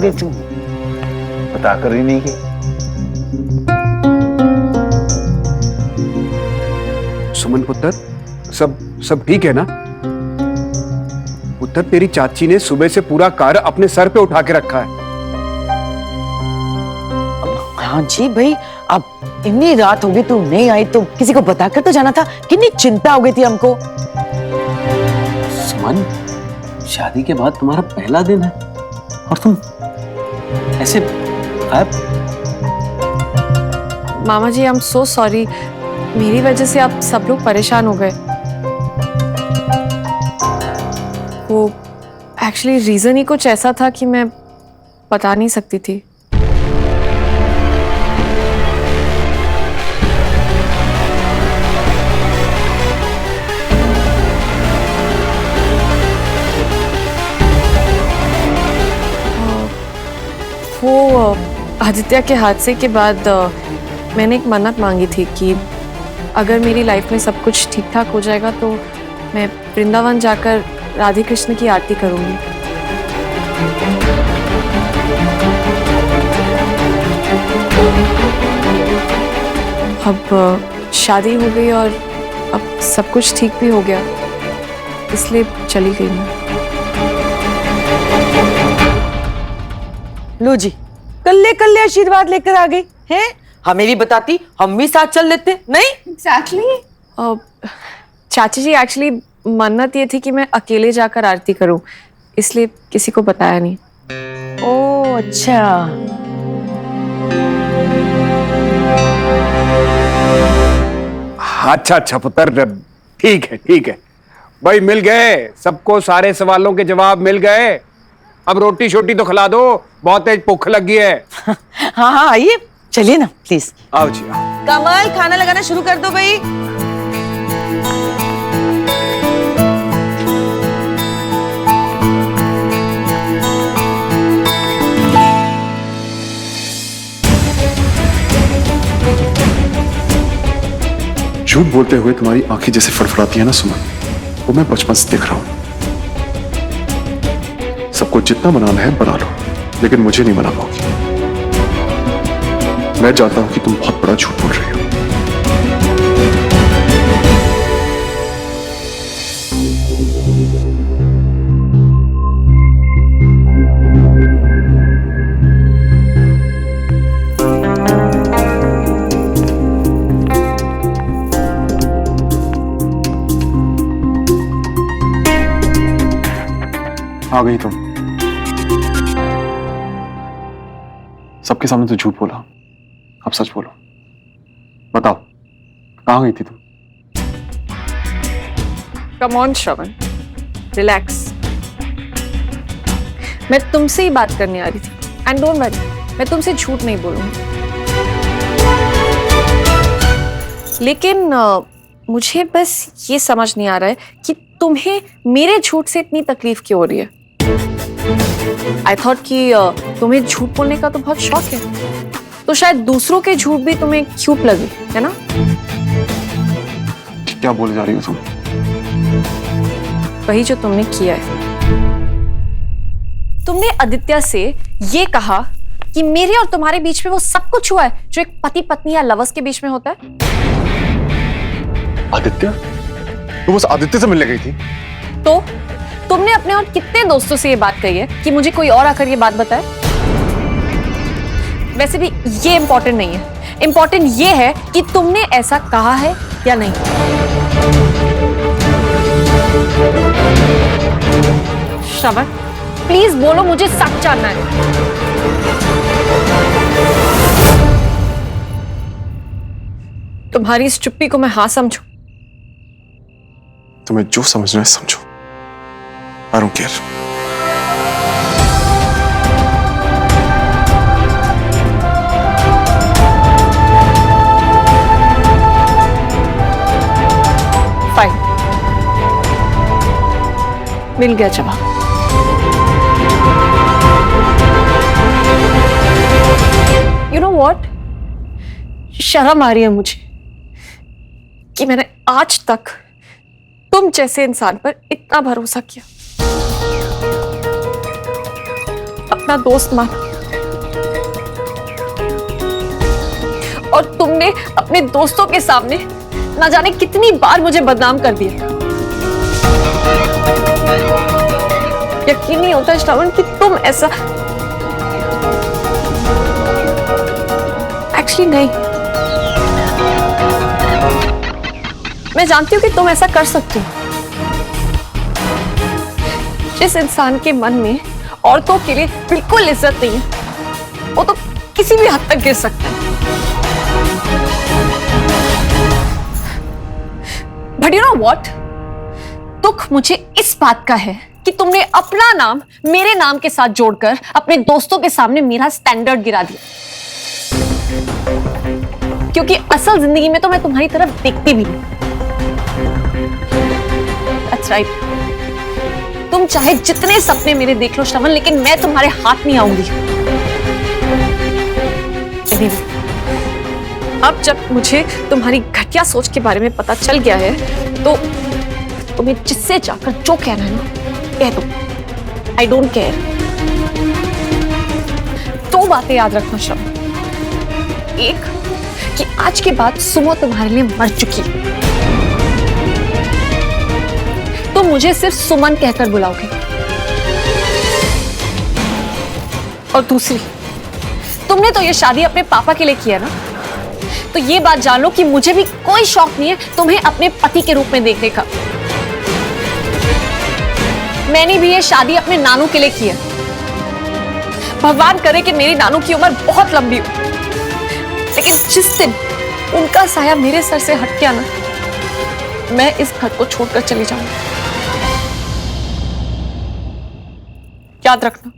दे तू, बता कर ही नहीं की। सुमन पुत्र, सब ठीक है ना? पुत्र, तेरी चाची ने सुबह से पूरा कार्य अपने सर पे उठा के रखा है। हाँ जी भाई, अब इतनी रात हो गई तू नहीं आई तो किसी को बताकर तो जाना था। कितनी चिंता हो गई थी हमको। सुमन, शादी के बाद तुम्हारा पहला दिन है और तुम ऐसे गायब। मामा जी, आई एम सो सॉरी, मेरी वजह से आप सब लोग परेशान हो गए। वो एक्चुअली रीजन ही कुछ ऐसा था कि मैं बता नहीं सकती थी। वो आदित्य के हादसे के बाद मैंने एक मन्नत मांगी थी कि अगर मेरी लाइफ में सब कुछ ठीक ठाक हो जाएगा तो मैं वृंदावन जाकर राधे कृष्ण की आरती करूंगी। अब शादी हो गई और अब सब कुछ ठीक भी हो गया, इसलिए चली गई मैं। लो जी, कल्ले कल्ले आशीर्वाद लेकर आ गई हैं। हमें भी बताती, हम भी साथ चल लेते। नहीं एग्जैक्टली। चाची जी, एक्चुअली मन्नत ये थी कि मैं अकेले जाकर आरती करूं, इसलिए किसी को बताया नहीं। ओ अच्छा, अच्छा पुत्र, ठीक है भाई, मिल गए सबको, सारे सवालों के जवाब मिल गए। अब रोटी शोटी तो खिला दो, बहुत तेज भूख लगी है। हाँ आइए, चलिए ना प्लीज। आओ जी आओ। कमल, खाना लगाना शुरू कर दो भाई। झूठ बोलते हुए तुम्हारी आंखें जैसे फड़फड़ाती है ना सुमन, वो मैं बचपन से देख रहा हूं। सबको जितना मनाना है बना लो, लेकिन मुझे नहीं मना पाओगी। मैं जानता हूं कि तुम बहुत बड़ा झूठ बोल रही हो। आ गई तुम। सबके सामने तो झूठ बोला, अब सच बोलो। बताओ, कहां गई थी तुम? Come on Shravan, relax. मैं तुमसे ही बात करने आ रही थी, एंड डोंट वरी, मैं तुमसे झूठ नहीं बोलूंगी। लेकिन मुझे बस ये समझ नहीं आ रहा है कि तुम्हें मेरे झूठ से इतनी तकलीफ क्यों हो रही है। आई थॉट कि तुम्हें झूठ बोलने का तो बहुत शौक है, तो शायद दूसरों के झूठ भी तुम्हें क्यूट लगे, है ना? क्या बोले जा रही हो तुम? वही जो तुमने किया है। तुमने आदित्य से ये कहा कि मेरे और तुम्हारे बीच में वो सब कुछ हुआ है जो एक पति पत्नी या लवर्स के बीच में होता है। आदित्य? तुम उस आदित्य से मिलने गई थी? तो तुमने अपने और कितने दोस्तों से ये बात कही है कि मुझे कोई और आकर ये बात बताए? वैसे भी ये इंपॉर्टेंट नहीं है, इंपॉर्टेंट ये है कि तुमने ऐसा कहा है या नहीं। श्रवण, प्लीज बोलो, मुझे सच जानना है। तुम्हारी इस चुप्पी को मैं हाँ समझू? तुम्हें जो समझना है समझो। I don't care. फाइन, मिल गया जवाब। यू नो व्हाट, शर्म आ रही है मुझे कि मैंने आज तक तुम जैसे इंसान पर इतना भरोसा किया। अपना दोस्त माना और तुमने अपने दोस्तों के सामने ना जाने कितनी बार मुझे बदनाम कर दिया। यकीन नहीं होता श्रवण कि तुम ऐसा एक्चुअली नहीं। मैं जानती हूँ कि तुम ऐसा कर सकती हो। जिस इंसान के मन में औरतों के लिए बिल्कुल इज्जत नहीं है वो तो किसी भी हद तक गिर सकता है। बट यू नो व्हाट, दुख मुझे इस बात का है कि तुमने अपना नाम मेरे नाम के साथ जोड़कर अपने दोस्तों के सामने मेरा स्टैंडर्ड गिरा दिया। क्योंकि असल जिंदगी में तो मैं तुम्हारी तरफ देखती भी नहीं। That's right. तुम चाहे जितने सपने मेरे देख लो श्रवण, लेकिन मैं तुम्हारे हाथ नहीं आऊंगी। Anyway, अब जब मुझे तुम्हारी घटिया सोच के बारे में पता चल गया है तो तुम्हें जिससे जाकर जो कहना है ना कह दो। I don't care. दो बातें याद रखना श्रवण। एक कि आज के बाद सुमो तुम्हारे लिए मर चुकी है, तुम मुझे सिर्फ सुमन कहकर बुलाओगे। और दूसरी, तुमने तो ये शादी अपने पापा के लिए किया ना, तो ये बात जान लो कि मुझे भी कोई शौक नहीं है तुम्हें अपने पति के रूप में देखने का। मैंने भी ये शादी अपने नानू के लिए की है। भगवान करे कि मेरी नानू की उम्र बहुत लंबी हो, लेकिन जिस दिन उनका साया मेरे सर से हट गया ना, मैं इस घर को छोड़कर चली जाऊंगी। याद रखना।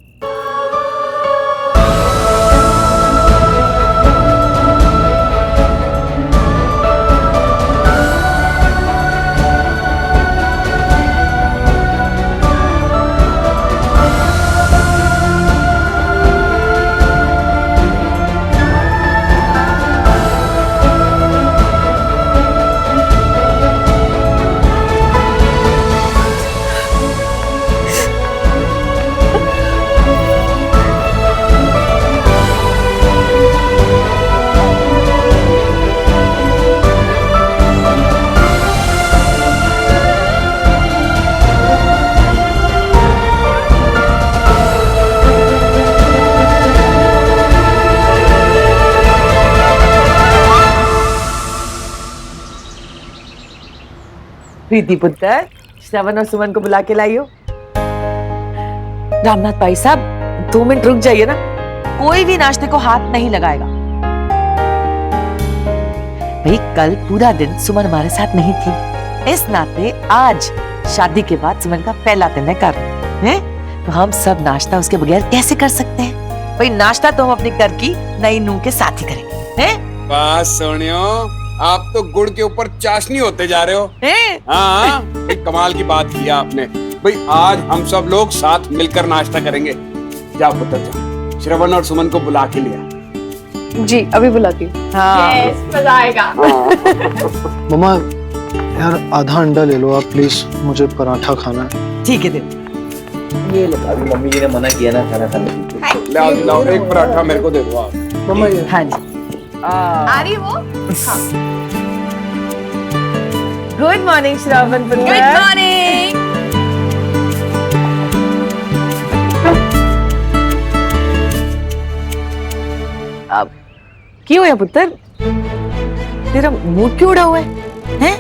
प्रीति पुत्र, श्रवण और सुमन को बुला के लाई हो। रामनाथ भाई साहब 2 मिनट रुक जाइए ना, कोई भी नाश्ते को हाथ नहीं लगाएगा। भाई कल पूरा दिन सुमन हमारे साथ नहीं थी, इस नाते आज शादी के बाद सुमन का पहला दिन है कर हैं? तो हम सब नाश्ता उसके बगैर कैसे कर सकते हैं? भाई नाश्ता तो हम अपनी कर की नई नूह के साथ ही करेंगे हैं? बस सोनियो, आप तो गुड़ के ऊपर चाशनी होते जा रहे हो। हैं? हाँ, एक कमाल की बात किया आपने। भाई आज हम सब लोग साथ मिलकर नाश्ता करेंगे। जाओ पुत्र जाओ, श्रवण और सुमन को बुला के लिया। जी अभी बुलाती हूँ। हाँ। मजा आएगा। मम्मा यार आधा अंडा ले लो आप प्लीज, मुझे पराठा खाना है। ठीक है दे। ये लो। अभी मम्मी जी ने मना किया ना खाना खाने के लिए। लाओ एक पराठा मेरे को दे दो आप। मम्मा ये हाँ जी। आ रही वो? गुड मॉर्निंग श्रावण पुत्र। Good morning. अब क्यों है पुत्र, तेरा मूड क्यों उड़ा हुआ है? हैं?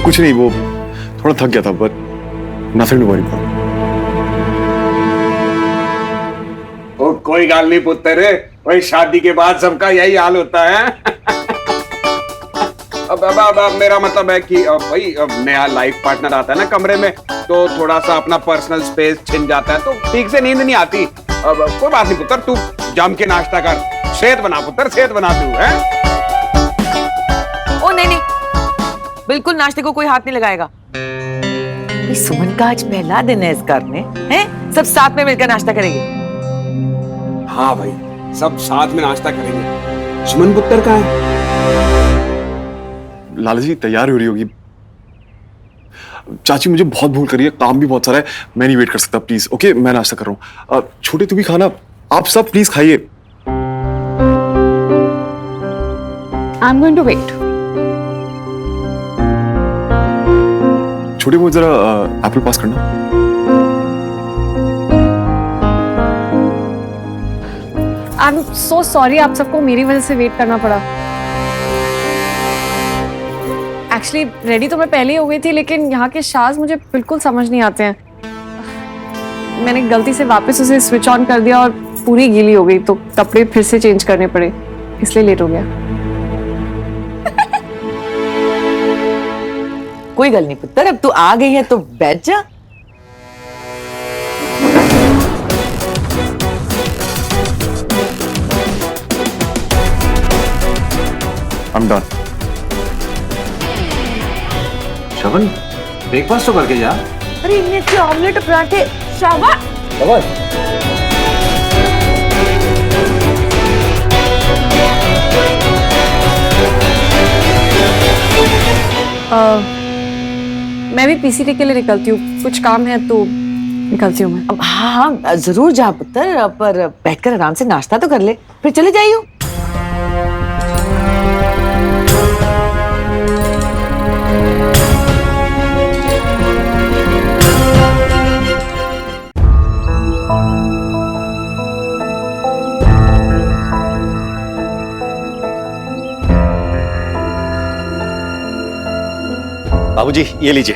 कुछ नहीं, वो थोड़ा थक गया था, but nothing to worry about. ओ कोई गाल नहीं पुत्र, भाई शादी के बाद सबका यही हाल होता है। अब मेरा मतलब है कि भाई अब नया लाइफ पार्टनर आता है ना कमरे में, तो थोड़ा सा अपना पर्सनल स्पेस छिन जाता है, तो ठीक से नींद नहीं आती। अब कोई बात नहीं पुत्र, तू जम के नाश्ता कर, सेहत बना पुत्र, सेहत बना तू है। ओ नहीं, बिल्कुल नाश्ते को कोई हाथ नहीं लगाएगा। सुमन का आज पहला दिन है इस घर में, हैं? सब साथ में मिलकर नाश्ता करेंगे। हाँ भाई, सब साथ में नाश्ता करेंगे। सुमन पुत्र कहाँ है? लाला जी तैयार हो रही होगी। चाची मुझे बहुत भूल करी है, काम भी बहुत सारा है, मैं नहीं वेट कर सकता, प्लीज। ओके, मैं नाश्ता कर रहा हूँ। छोटे तू भी खाना, आप सब प्लीज खाइए। I am going to wait. छोटे मुझे जरा एप्पल पास करना। आई एम सो सॉरी, आप सबको मेरी वजह से वेट करना पड़ा। एक्चुअली रेडी तो मैं पहले ही हो गई थी, लेकिन यहाँ के शाज मुझे बिल्कुल समझ नहीं आते हैं। मैंने गलती से वापस उसे स्विच ऑन कर दिया और पूरी गीली हो गई, तो कपड़े फिर से चेंज करने पड़े, इसलिए लेट हो गया। कोई गल नहीं पुत्र, अब तू आ गई है तो बैठ जा। I'm done. श्रवण, ब्रेकफास्ट तो करके जा। अरे इतने अच्छे ऑमलेट और पराठे, शाबाश। मैं भी पीसीटी के लिए निकलती हूँ, कुछ काम है तो निकलती हूँ मैं। अब हाँ हाँ जरूर जा पुत्र, पर बैठकर आराम से नाश्ता तो कर ले, फिर चले जाइयो। बाबूजी, ये लीजिए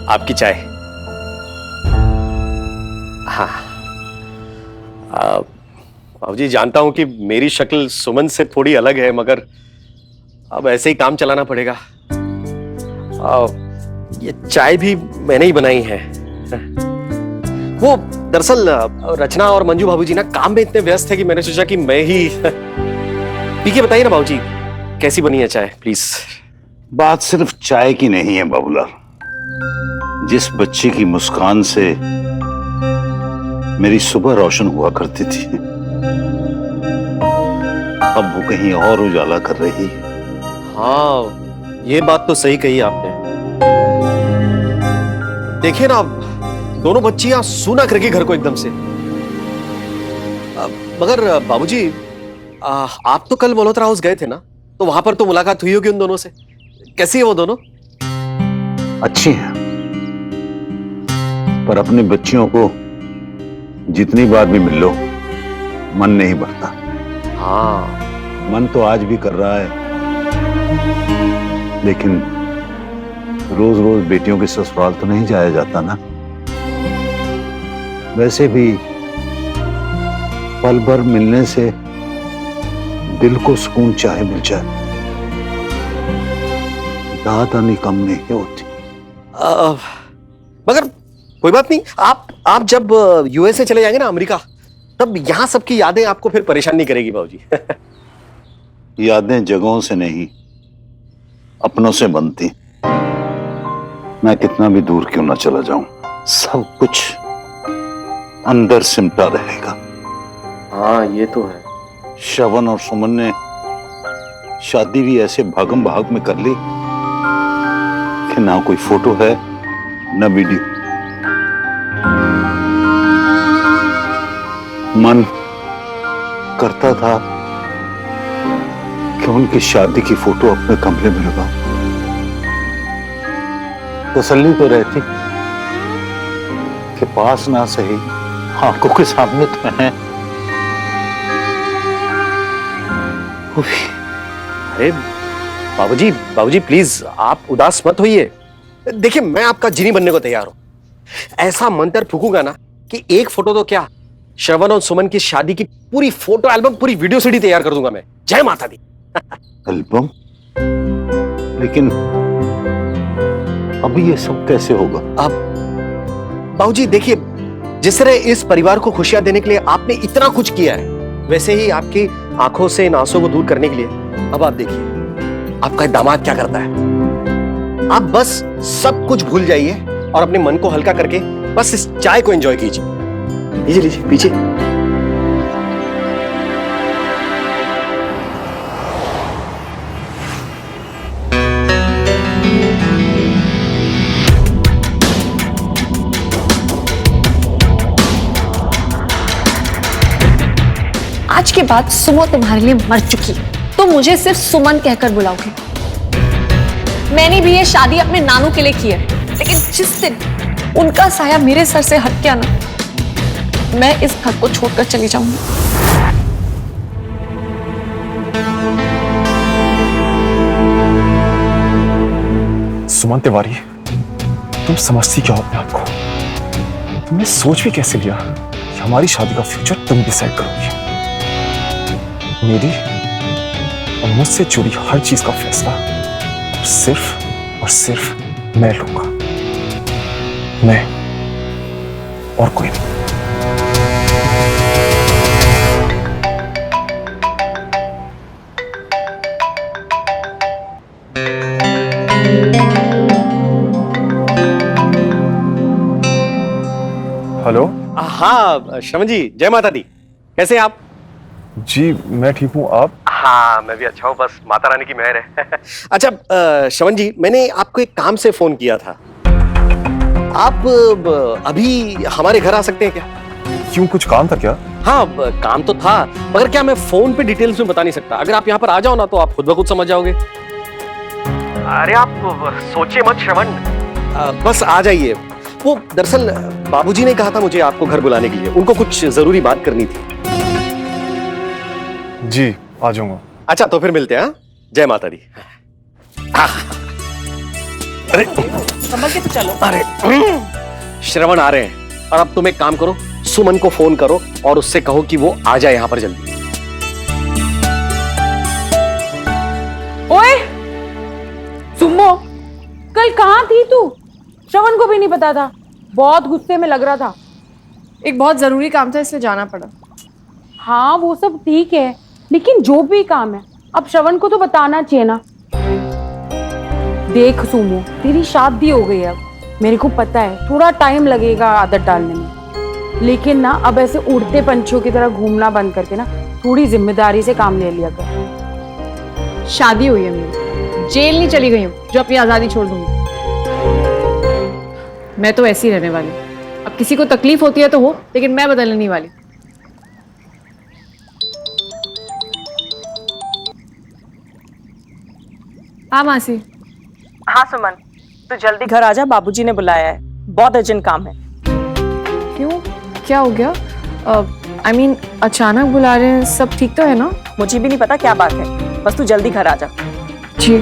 आपकी चाय। हाँ बाबूजी, जानता हूं कि मेरी शक्ल सुमन से थोड़ी अलग है, मगर अब ऐसे ही काम चलाना पड़ेगा। ये चाय भी मैंने ही बनाई है। वो दरअसल रचना और मंजू बाबूजी ना काम में इतने व्यस्त थे कि मैंने सोचा कि मैं ही पी के बताइए ना बाबूजी, कैसी बनी है चाय प्लीज। बात सिर्फ चाय की नहीं है बाबूलाल। जिस बच्चे की मुस्कान से मेरी सुबह रोशन हुआ करती थी, अब वो कहीं और उजाला कर रही है। हाँ, ये बात तो सही कही आपने। देखिए ना, दोनों बच्चियां सूना करके घर को एकदम से। मगर बाबूजी, आप तो कल मल्होत्रा हाउस गए थे ना, तो वहां पर तो मुलाकात हुई होगी उन दोनों से। कैसी है वो दोनों? अच्छी हैं, पर अपनी बच्चियों को जितनी बार भी मिल लो मन नहीं भरता। हाँ, मन तो आज भी कर रहा है, लेकिन रोज रोज बेटियों के ससुराल तो नहीं जाया जाता ना। वैसे भी पल भर मिलने से दिल को सुकून चाहे मिल जाए, दाद आनी कम नहीं होती। मगर कोई बात नहीं, आप जब यूएसए चले जाएंगे ना, अमेरिका, तब यहाँ सबकी यादें आपको फिर परेशान नहीं करेगी बाबूजी। यादें जगहों से नहीं, अपनों से बनती। मैं कितना भी दूर क्यों ना चला जाऊं, सब कुछ अंदर सिमटा रहेगा। हाँ, ये तो है। श्रवण और सुमन ने शादी भी ऐसे भागम भाग में कर ली कि ना कोई फोटो है ना वीडियो। मन करता था कि उनकी शादी की फोटो अपने कमरे में लगाऊं। तसल्ली तो रहती कि पास ना सही आंखों के सामने तो है। अरे बाबूजी प्लीज आप उदास मत होइए। देखिए, मैं आपका जिनी बनने को तैयार हूं। ऐसा मंत्र फूकूंगा ना कि एक फोटो तो क्या, श्रवण और सुमन की शादी की पूरी फोटो एल्बम, पूरी वीडियो सीडी तैयार कर दूंगा मैं। जय माता दी। एल्बम? लेकिन अभी ये सब कैसे होगा? अब बाबूजी देखिए, जिस तरह इस परिवार को खुशियां देने के लिए आपने इतना कुछ किया है, वैसे ही आपकी आंखों से इन आंसुओं को दूर करने के लिए अब आप देखिए आपका दामाद क्या करता है। आप बस सब कुछ भूल जाइए और अपने मन को हल्का करके बस इस चाय को एंजॉय कीजिए। लीजिए लीजिए, पीछे। बाद सुमो तुम्हारे लिए मर चुकी है, तो मुझे सिर्फ सुमन कहकर बुलाओगे। मैंने भी ये शादी अपने नानू के लिए की है, लेकिन जिस दिन उनका साया मेरे सर से हट गया ना, मैं इस घर को छोड़कर चली जाऊंगी। सुमन तिवारी, तुम समझती क्या हो अपने आप को? तुमने सोच भी कैसे लिया कि हमारी शादी का फ्यूचर तुम डिसाइड करोगी? मेरी और मुझसे जुड़ी हर चीज का फैसला सिर्फ और सिर्फ मैं लूंगा, मैं और कोई नहीं। हेलो। हाँ श्रवण जी, जय माता दी। कैसे हैं आप? जी मैं ठीक हूँ, आप? हाँ मैं भी अच्छा हूँ, बस माता रानी की मेहर है। अच्छा श्रवण जी, मैंने आपको एक काम से फोन किया था। आप अभी हमारे घर आ सकते हैं क्या? क्यों, कुछ काम था क्या? हाँ काम तो था, मगर क्या मैं फोन पे डिटेल्स में बता नहीं सकता। अगर आप यहाँ पर आ जाओ ना तो आप खुद ब खुद समझ जाओगे। अरे आप सोचिए मत श्रवण, बस आ जाइए। वो दरअसल बाबूजी ने कहा था मुझे आपको घर बुलाने के लिए, उनको कुछ जरूरी बात करनी थी। जी आ जाऊंगा। अच्छा तो फिर मिलते हैं। हाँ? जय माता दी। अरे संभल के तो चलो। अरे श्रवण आ रहे हैं, और अब तुम एक काम करो, सुमन को फोन करो और उससे कहो कि वो आ जाए यहाँ पर जल्दी। ओए सुमो, कल कहाँ थी तू? श्रवण को भी नहीं पता था, बहुत गुस्से में लग रहा था। एक बहुत जरूरी काम था, इसलिए जाना पड़ा। हाँ वो सब ठीक है, लेकिन जो भी काम है अब श्रवण को तो बताना चाहिए ना। देख सुमो, तेरी शादी हो गई है, अब मेरे को पता है थोड़ा टाइम लगेगा आदत डालने में, लेकिन ना अब ऐसे उड़ते पंछियों की तरह घूमना बंद करके ना थोड़ी जिम्मेदारी से काम ले लिया कर। शादी हुई है मेरी, जेल नहीं चली गई हूँ जो अपनी आजादी छोड़ दूंगी। मैं तो ऐसी रहने वाली। अब किसी को तकलीफ होती है तो हो, लेकिन मैं बदलने नहीं वाली। हाँ मासी। हाँ सुमन, तू जल्दी घर आ जा, बाबूजी ने बुलाया है, बहुत अर्जेंट काम है। क्यों, क्या हो गया? I mean, अचानक बुला रहे हैं, सब ठीक तो है ना? मुझे भी नहीं पता क्या बात है, बस तू जल्दी घर आ जा। जी।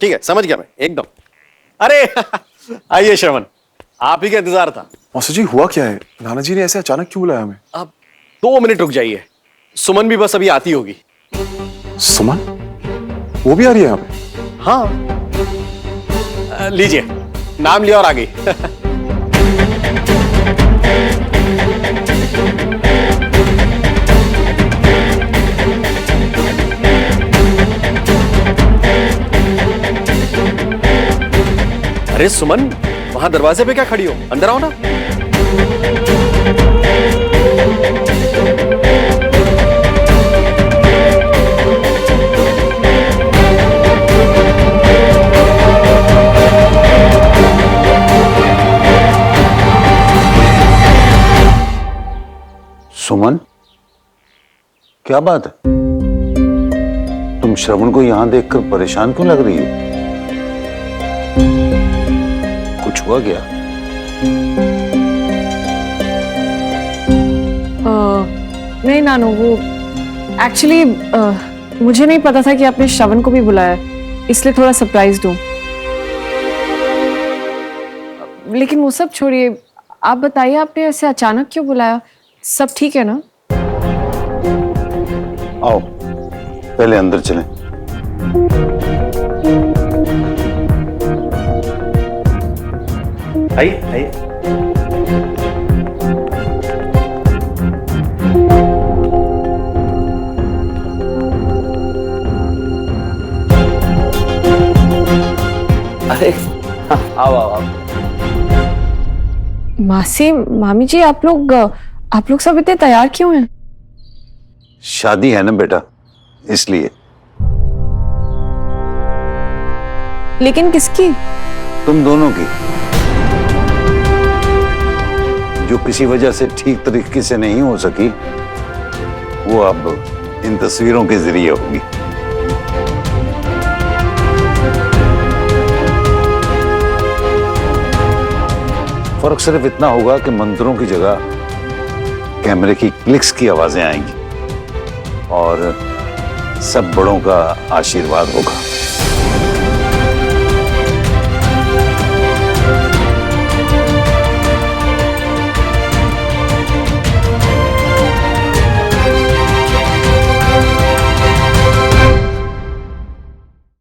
ठीक है, समझ गया मैं एकदम। अरे आइए श्रवण, आप ही का इंतजार था। मौसा जी हुआ क्या है? नाना जी ने ऐसे अचानक क्यों बुलाया हमें? आप 2 मिनट रुक जाइए, सुमन भी बस अभी आती होगी। सुमन वो भी आ रही है यहाँ पे? हाँ लीजिए, नाम लिया और आ गई। अरे सुमन, वहां दरवाजे पे क्या खड़ी हो? अंदर आओ ना। सुमन, क्या बात है? तुम श्रवण को यहां देखकर परेशान क्यों लग रही हो? कुछ हुआ क्या? नहीं नानू, वो एक्चुअली मुझे नहीं पता था कि आपने श्रवण को भी बुलाया, इसलिए थोड़ा सरप्राइज हूँ। लेकिन वो सब छोड़िए, आप बताइए आपने ऐसे अचानक क्यों बुलाया? सब ठीक है ना? आओ पहले अंदर चलें। आइए आइए। अरे आओ आओ आओ। मासी, मामी जी, आप लोग सब इतने तैयार क्यों हैं? शादी है ना बेटा, इसलिए। लेकिन किसकी? तुम दोनों की। जो किसी वजह से ठीक तरीके से नहीं हो सकी, वो अब इन तस्वीरों के जरिए होगी। फर्क सिर्फ इतना होगा कि मंत्रों की जगह कैमरे की क्लिक्स की आवाजें आएंगी और सब बड़ों का आशीर्वाद होगा।